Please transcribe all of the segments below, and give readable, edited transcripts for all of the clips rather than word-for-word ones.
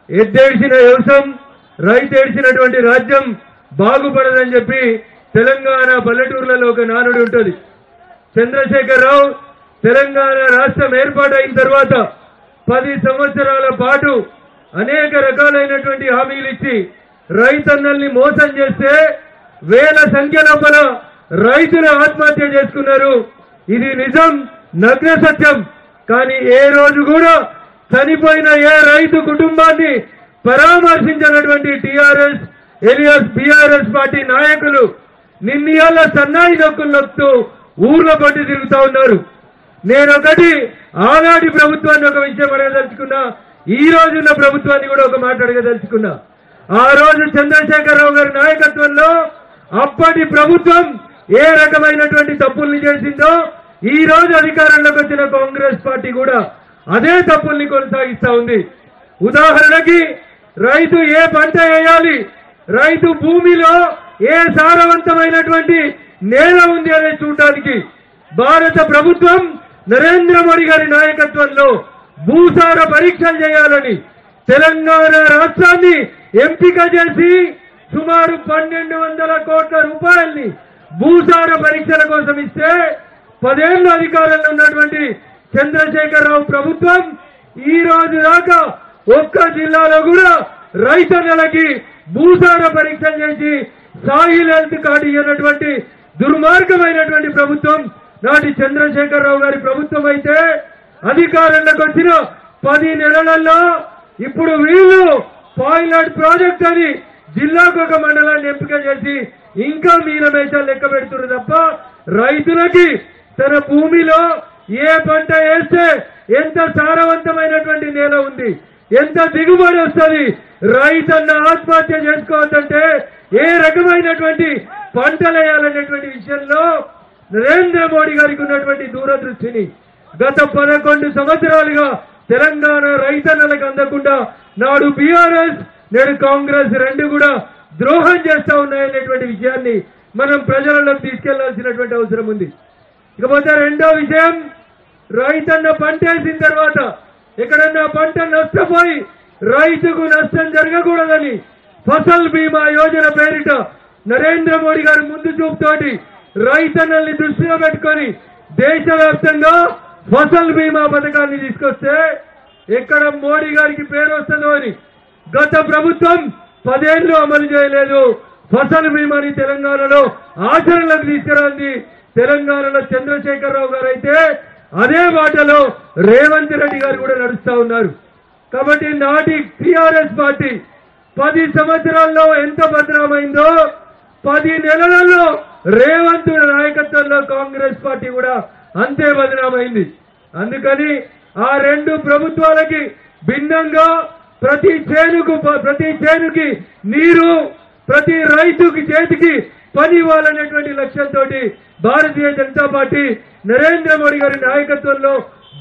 ఎద్దేడ్చిన వ్యవసాయం రైతేడ్చినటువంటి రాజ్యం బాగుపడదని చెప్పి తెలంగాణ పల్లెటూర్లలో ఒక నానుడి ఉంటుంది. చంద్రశేఖరరావు తెలంగాణ రాష్ట్రం ఏర్పాటైన తర్వాత 10 సంవత్సరాల పాటు అనేక రకాలైనటువంటి హామీలు ఇచ్చి రైతన్నల్ని మోసం చేస్తే వేల సంఖ్య లోపల రైతులు ఆత్మహత్య చేసుకున్నారు. ఇది నిజం, నగ్న సత్యం. కానీ ఏ రోజు కూడా చనిపోయిన ఏ రైతు కుటుంబాన్ని పరామర్శించినటువంటి టీఆర్ఎస్ ఎలియాస్ బీఆర్ఎస్ పార్టీ నాయకులు నిన్నయాల సన్నాయి నొక్కులు నొక్కుతూ ఊర్లో పట్టి తిరుగుతా ఉన్నారు. నేనొకటి ఆనాటి ప్రభుత్వాన్ని ఒక విషయం అడగదలుచుకున్నా, ఈ రోజున్న ప్రభుత్వాన్ని కూడా ఒక మాట అడగదలుచుకున్నా. ఆ రోజు చంద్రశేఖరరావు గారి నాయకత్వంలో అప్పటి ప్రభుత్వం ఏ రకమైనటువంటి తప్పుల్ని చేసిందో ఈ రోజు అధికారంలోకి వచ్చిన కాంగ్రెస్ పార్టీ కూడా అదే తప్పుల్ని కొనసాగిస్తా ఉంది. ఉదాహరణకి రైతు ఏ పంట వేయాలి, రైతు భూమిలో ఏ సారవంతమైనటువంటి నేల ఉంది అనే చూడడానికి భారత ప్రభుత్వం నరేంద్ర మోడీ గారి నాయకత్వంలో భూసార పరీక్షలు చేయాలని తెలంగాణ రాష్ట్రాన్ని ఎంపిక చేసి సుమారు 1200 కోట్ల రూపాయల్ని భూసార పరీక్షల కోసం ఇస్తే 10 ఏళ్ల అధికారంలో ఉన్నటువంటి చంద్రశేఖరరావు ప్రభుత్వం ఈ రోజు దాకా ఒక్క జిల్లాలో కూడా రైతన్నలకి భూసార పరీక్షలు చేసి సాయిల్ హెల్త్ కార్డు ఇవ్వనటువంటి దుర్మార్గమైనటువంటి ప్రభుత్వం నాటి చంద్రశేఖరరావు గారి ప్రభుత్వం అయితే అధికారంలోకి వచ్చిన 10 నెలలలో ఇప్పుడు వీళ్ళు పైలట్ ప్రాజెక్ట్ అని జిల్లాకు ఒక మండలాన్ని ఎంపిక చేసి ఇంకా మీనమేషాలు లెక్క పెడుతున్నారు తప్ప రైతులకి తన భూమిలో ఏ పంట వేస్తే ఎంత సారవంతమైనటువంటి నేల ఉంది, ఎంత దిగుబడి వస్తుంది, రైతన్న ఆత్మహత్య చేసుకోవద్దంటే ఏ రకమైనటువంటి పంటలు వేయాలనేటువంటి విషయంలో నరేంద్ర మోడీ గారికి ఉన్నటువంటి దూరదృష్టిని గత 11 సంవత్సరాలుగా తెలంగాణ రైతన్నలకు అందకుండా నాడు బీఆర్ఎస్ నేడు కాంగ్రెస్ రెండు కూడా ద్రోహం చేస్తా ఉన్నాయనేటువంటి విషయాన్ని మనం ప్రజలలోకి తీసుకెళ్లాల్సినటువంటి అవసరం ఉంది. ఇకపోతే రెండో విషయం, రైతన్న పంట వేసిన తర్వాత ఎక్కడన్నా పంట నష్టపోయి రైతుకు నష్టం జరగకూడదని ఫసల్ బీమా యోజన పేరిట నరేంద్ర మోడీ గారు ముందు చూపుతోటి రైతన్నల్ని దృష్టిలో పెట్టుకొని దేశవ్యాప్తంగా ఫసల్ బీమా పథకాన్ని తీసుకొస్తే ఎక్కడ మోడీ గారికి పేరు వస్తుందో అని గత ప్రభుత్వం 10 ఏళ్లు అమలు చేయలేదు. ఫసల్ బీమాని తెలంగాణలో ఆచరణలోకి తీసుకురాంది తెలంగాణలో చంద్రశేఖరరావు గారు అయితే అదే బాటలో రేవంత్ రెడ్డి గారు కూడా నడుస్తా ఉన్నారు. కాబట్టి నాటి టీఆర్ఎస్ పార్టీ 10 సంవత్సరాల్లో ఎంత బదనామైందో 10 నెలలలో రేవంత్ నాయకత్వంలో కాంగ్రెస్ పార్టీ కూడా అంతే బదనామైంది. అందుకని ఆ రెండు ప్రభుత్వాలకి భిన్నంగా ప్రతి చేనుకి నీరు, ప్రతి రైతుకి చేతికి పని ఇవ్వాలనేటువంటి లక్ష్యంతో భారతీయ జనతా పార్టీ నరేంద్ర మోడీ గారి నాయకత్వంలో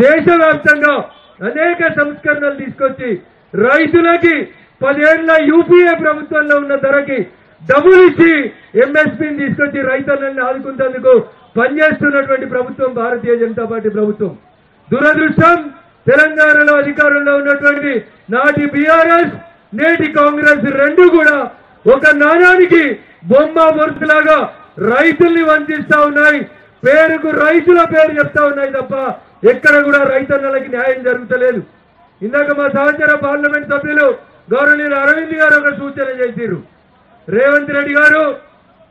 దేశవ్యాప్తంగా అనేక సంస్కరణలు తీసుకొచ్చి రైతులకి 10 ఏళ్ల యూపీఏ ప్రభుత్వంలో ఉన్న ధరకి డబ్బులు ఇచ్చి ఎంఎస్పీని తీసుకొచ్చి రైతులను ఆదుకునేందుకు పనిచేస్తున్నటువంటి ప్రభుత్వం భారతీయ జనతా పార్టీ ప్రభుత్వం. దురదృష్టం, తెలంగాణలో అధికారంలో ఉన్నటువంటి నాటి బీఆర్ఎస్ నేటి కాంగ్రెస్ రెండు కూడా ఒక నాణానికి బొమ్మ బొరుసులాగా రైతుల్ని వంచిస్తా ఉన్నాయి. పేరుకు రైతుల పేరు చెప్తా ఉన్నాయి తప్ప ఎక్కడ కూడా రైతన్నలకి న్యాయం జరుగుతలేదు. ఇందాక మా సహచర పార్లమెంట్ సభ్యులు గౌరవనీయులు అరవింద్ గారు ఒక సూచన చేశారు. రేవంత్ రెడ్డి గారు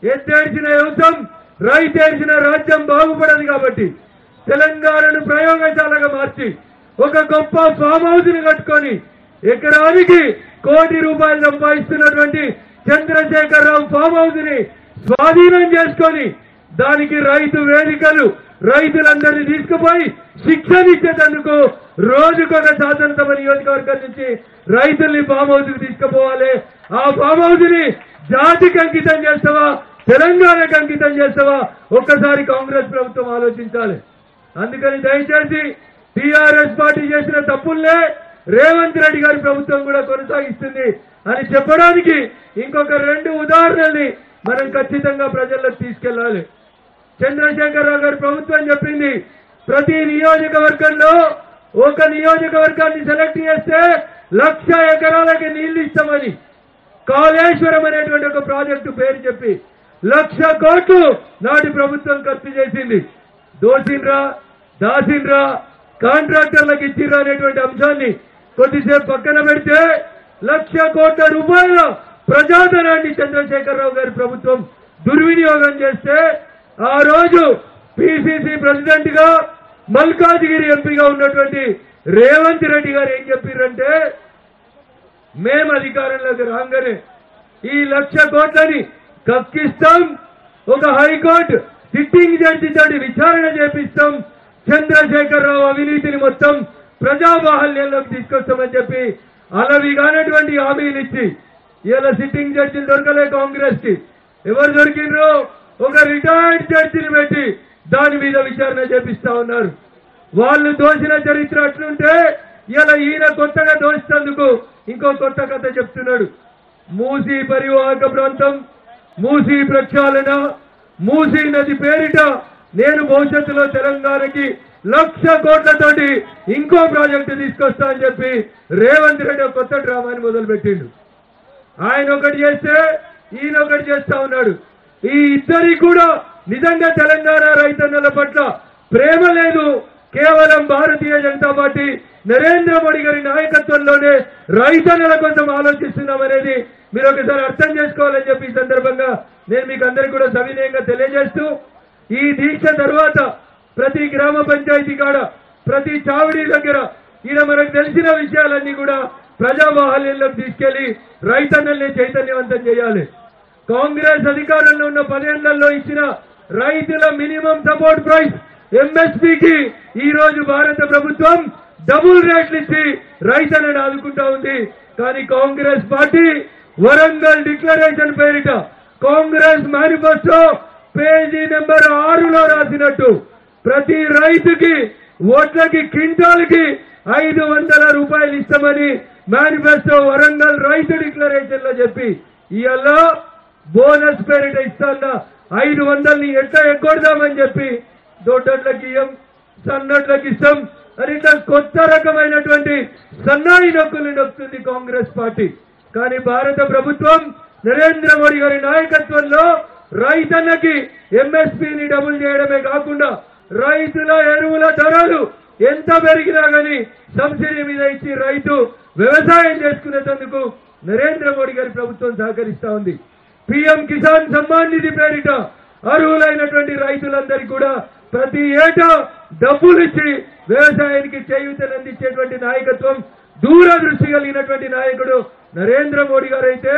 ఎత్తేడ్చిన వ్యవసాయం రైతేడ్చిన రాజ్యం బాగుపడదు కాబట్టి తెలంగాణను ప్రయోగశాలగా మార్చి ఒక గొప్ప ఫామ్ హౌస్ ని కట్టుకొని ఎకరానికి ₹1 కోటి సంపాదిస్తున్నటువంటి చంద్రశేఖరరావు ఫామ్ హౌస్ ని స్వాధీనం చేసుకొని దానికి రైతు వేదికలు రైతులందరినీ తీసుకుపోయి శిక్షణ ఇచ్చేందుకు రోజుకొక శాసనసభ నియోజకవర్గం నుంచి రైతుల్ని ఫామ్ హౌస్ కి తీసుకుపోవాలి. ఆ ఫామ్ హౌస్ ని జాతికి అంకితం చేస్తావా, తెలంగాణకు అంకితం చేస్తావా, ఒక్కసారి కాంగ్రెస్ ప్రభుత్వం ఆలోచించాలి. అందుకని దయచేసి టీఆర్ఎస్ పార్టీ చేసిన తప్పుల్నే రేవంత్ రెడ్డి గారి ప్రభుత్వం కూడా కొనసాగిస్తుంది అని చెప్పడానికి ఇంకొక 2 ఉదాహరణల్ని మనం ఖచ్చితంగా ప్రజల్లోకి తీసుకెళ్లాలి. చంద్రశేఖరరావు గారి ప్రభుత్వం చెప్పింది ప్రతి నియోజకవర్గంలో ఒక నియోజకవర్గాన్ని సెలెక్ట్ చేస్తే 1,00,000 ఎకరాలకి నీళ్లు ఇస్తామని కాళేశ్వరం అనేటువంటి ఒక ప్రాజెక్టు పేరు చెప్పి 1,00,000 కోట్లు నాటి ప్రభుత్వం ఖర్చు చేసింది. దోసిండ్రా దాసిండ్రా కాంట్రాక్టర్లకు ఇచ్చిర్రా అనేటువంటి అంశాన్ని కొద్దిసేపు పక్కన పెడితే 1,00,000 కోట్ల రూపాయల ప్రజాధనాన్ని చంద్రశేఖరరావు గారి ప్రభుత్వం దుర్వినియోగం చేస్తే ఆ రోజు పిసిసి ప్రెసిడెంట్ గా మల్కాజిగిరి ఎంపీగా ఉన్నటువంటి రేవంత్ రెడ్డి గారు ఏం చెప్పారంటే మేము అధికారంలోకి రాగానే ఈ 1,00,000 కోట్లని కక్కిస్తాం, ఒక హైకోర్టు సిట్టింగ్ జడ్జి తోటి విచారణ చేపిస్తాం, చంద్రశేఖరరావు అవినీతిని మొత్తం ప్రజాబాహల్యంలోకి తీసుకొస్తామని చెప్పి అలవి కానటువంటి హామీలు ఇచ్చి ఇలా సిట్టింగ్ జడ్జిలు దొరకలే కాంగ్రెస్ కి. ఎవరు దొరికిండ్రో ఒక రిటైర్డ్ జడ్జిని పెట్టి దాని మీద విచారణ చేపిస్తా ఉన్నారు. వాళ్ళు దోషిన చరిత్ర అట్లుంటే ఇలా ఈయన కొత్తగా దోషినందుకు ఇంకో కొత్త కథ చెప్తున్నాడు. మూసీ పరివాహక ప్రాంతం, మూసీ ప్రక్షాళన, మూసీ నది పేరిట నేను భవిష్యత్తులో తెలంగాణకి 1,00,000 కోట్లతోటి ఇంకో ప్రాజెక్టు తీసుకొస్తా అని చెప్పి రేవంత్ రెడ్డి కొత్త డ్రామాని మొదలుపెట్టిండు. ఆయన ఒకటి చేస్తే ఈయన ఒకటి చేస్తా ఉన్నాడు. ఈ ఇద్దరికి కూడా నిజంగా తెలంగాణ రైతన్నల పట్ల ప్రేమ లేదు. కేవలం భారతీయ జనతా పార్టీ నరేంద్ర మోడీ గారి నాయకత్వంలోనే రైతన్నల కోసం ఆలోచిస్తున్నామనేది మీరు ఒకసారి అర్థం చేసుకోవాలని చెప్పి ఈ సందర్భంగా నేను మీకు అందరికీ కూడా సవినయంగా తెలియజేస్తూ, ఈ దీక్ష తర్వాత ప్రతి గ్రామ పంచాయతీ కాడ, ప్రతి చావడి దగ్గర ఈయన మనకు తెలిసిన విషయాలన్నీ కూడా ప్రజాబాహల్యంలోకి తీసుకెళ్లి రైతన్నల్ని చైతన్యవంతం చేయాలి. కాంగ్రెస్ అధికారంలో ఉన్న 10 ఏళ్లలో ఇచ్చిన రైతుల మినిమం సపోర్ట్ ప్రైస్ ఎంఎస్పీకి ఈ రోజు భారత ప్రభుత్వం డబుల్ రేట్లు ఇచ్చి రైతులను ఆదుకుంటా ఉంది. కానీ కాంగ్రెస్ పార్టీ వరంగల్ డిక్లరేషన్ పేరిట కాంగ్రెస్ మేనిఫెస్టో పేజీ నెంబర్ 6లో రాసినట్టు ప్రతి రైతుకి ఓట్లకి క్వింటాల్కి 500 రూపాయలు ఇస్తామని మేనిఫెస్టో వరంగల్ రైతు డిక్లరేషన్ లో చెప్పి ఇవాళ బోనస్ పేరిట ఇస్తాన్న 500ని ఎట్లా ఎగ్గొడదామని చెప్పి దొడ్డట్లకి ఇయ్యం, సన్నట్లకి ఇస్తాం అని ఇట్లా కొత్త రకమైనటువంటి సన్నాయి నొక్కులు నొక్కుతుంది కాంగ్రెస్ పార్టీ. కానీ భారత ప్రభుత్వం నరేంద్ర మోడీ గారి నాయకత్వంలో రైతన్నకి ఎంఎస్పీని డబుల్ చేయడమే కాకుండా రైతుల ఎరువుల ధరలు ఎంత పెరిగినా గానీ సబ్సిడీ మీద ఇచ్చి రైతు వ్యవసాయం చేసుకునేందుకు నరేంద్ర మోడీ గారి ప్రభుత్వం సహకరిస్తా ఉంది. పీఎం కిసాన్ సమ్మాన్ నిధి పేరిట అర్హులైనటువంటి రైతులందరికీ కూడా ప్రతి ఏటా డబ్బులు ఇచ్చి వ్యవసాయానికి చేయూతనందించేటువంటి నాయకత్వం, దూరదృష్టి కలిగినటువంటి నాయకుడు నరేంద్ర మోడీ గారు అయితే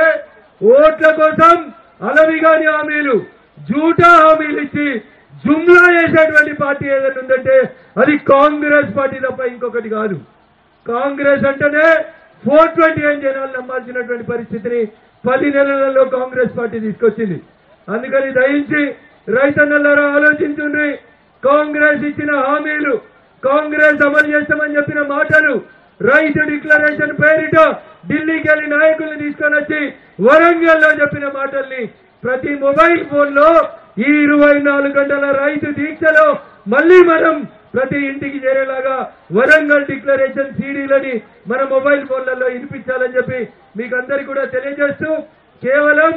ఓట్ల కోసం అలవిగాని హామీలు, జూటా హామీలు ఇచ్చి జుమ్లా చేసేటువంటి పార్టీ ఏదైనా ఉందంటే అది కాంగ్రెస్ పార్టీ తప్ప ఇంకొకటి కాదు. కాంగ్రెస్ అంటేనే 420 జనాలు నమ్మాల్సినటువంటి పరిస్థితిని 10 నెలలలో కాంగ్రెస్ పార్టీ తీసుకొచ్చింది. అందుకని దయించి రైతన్నలారా ఆలోచించుండ్రి. కాంగ్రెస్ ఇచ్చిన హామీలు, కాంగ్రెస్ అమలు చేస్తామని చెప్పిన మాటలు, రైతు డిక్లరేషన్ పేరిట ఢిల్లీకి వెళ్లి నాయకుల్ని తీసుకొని వచ్చి వరంగల్లో చెప్పిన మాటల్ని ప్రతి మొబైల్ ఫోన్ లో ఈ 24 గంటల రైతు దీక్షలో మళ్లీ మనం ప్రతి ఇంటికి చేరేలాగా వరంగల్ డిక్లరేషన్ సీడీలని మన మొబైల్ ఫోన్లలో వినిపించాలని చెప్పి మీకు అందరికీ కూడా తెలియజేస్తూ, కేవలం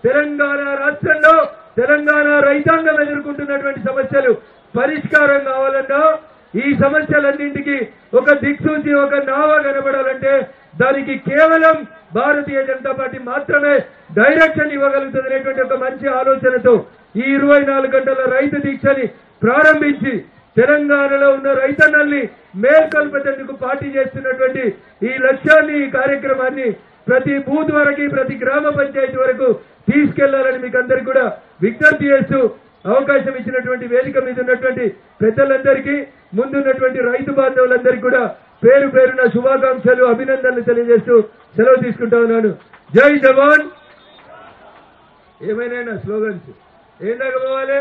తెలంగాణ రాష్ట్రంలో తెలంగాణ రైతాంగం ఎదుర్కొంటున్నటువంటి సమస్యలు పరిష్కారం కావాలన్నా, ఈ సమస్యలన్నింటికి ఒక దిక్సూచి, ఒక నావ కనబడాలంటే దానికి కేవలం భారతీయ జనతా పార్టీ మాత్రమే డైరెక్షన్ ఇవ్వగలుగుతుంది అనేటువంటి ఒక మంచి ఆలోచనతో ఈ 24 గంటల రైతు దీక్షని ప్రారంభించి తెలంగాణలో ఉన్న రైతన్నల్ని మేల్కొల్పేందుకు పార్టీ చేస్తున్నటువంటి ఈ లక్ష్యాన్ని, ఈ కార్యక్రమాన్ని ప్రతి బూత్ వరకు, ప్రతి గ్రామ పంచాయతీ వరకు తీసుకెళ్లాలని మీకు అందరికీ కూడా విజ్ఞప్తి చేస్తూ, అవకాశం ఇచ్చినటువంటి వేదిక మీద ఉన్నటువంటి పెద్దలందరికీ, ముందున్నటువంటి రైతు బాంధవులందరికీ కూడా పేరు పేరున శుభాకాంక్షలు, అభినందనలు తెలియజేస్తూ సెలవు తీసుకుంటా ఉన్నాను. జై జవాన్. ఏమైనా స్లోగన్స్ ఏందాక పోవాలి?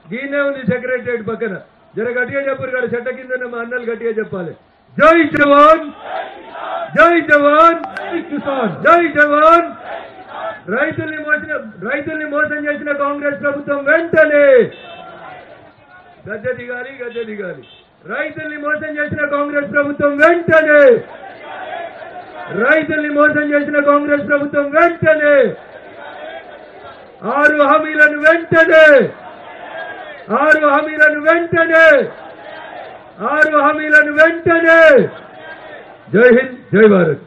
దీన్నే ఉంది సెక్రటరియట్ పక్కన, జర గట్టిగా చెప్పారు కదా, చెట్ట కింద మా అన్నలు గట్టిగా చెప్పాలి. జై జవాన్, జై జవాన్, జై జవాన్. రైతుల్ని మోసం చేసిన కాంగ్రెస్ ప్రభుత్వం వెంటనే గద్దె దిగాలి. రైతుల్ని మోసం చేసిన కాంగ్రెస్ ప్రభుత్వం వెంటనే రైతుల్ని మోసం చేసిన కాంగ్రెస్ ప్రభుత్వం వెంటనే 6 హామీలను వెంటనే 6 హామీలను వెంటనే 6 హామీలను వెంటనే జై హింద్ జై భారత్.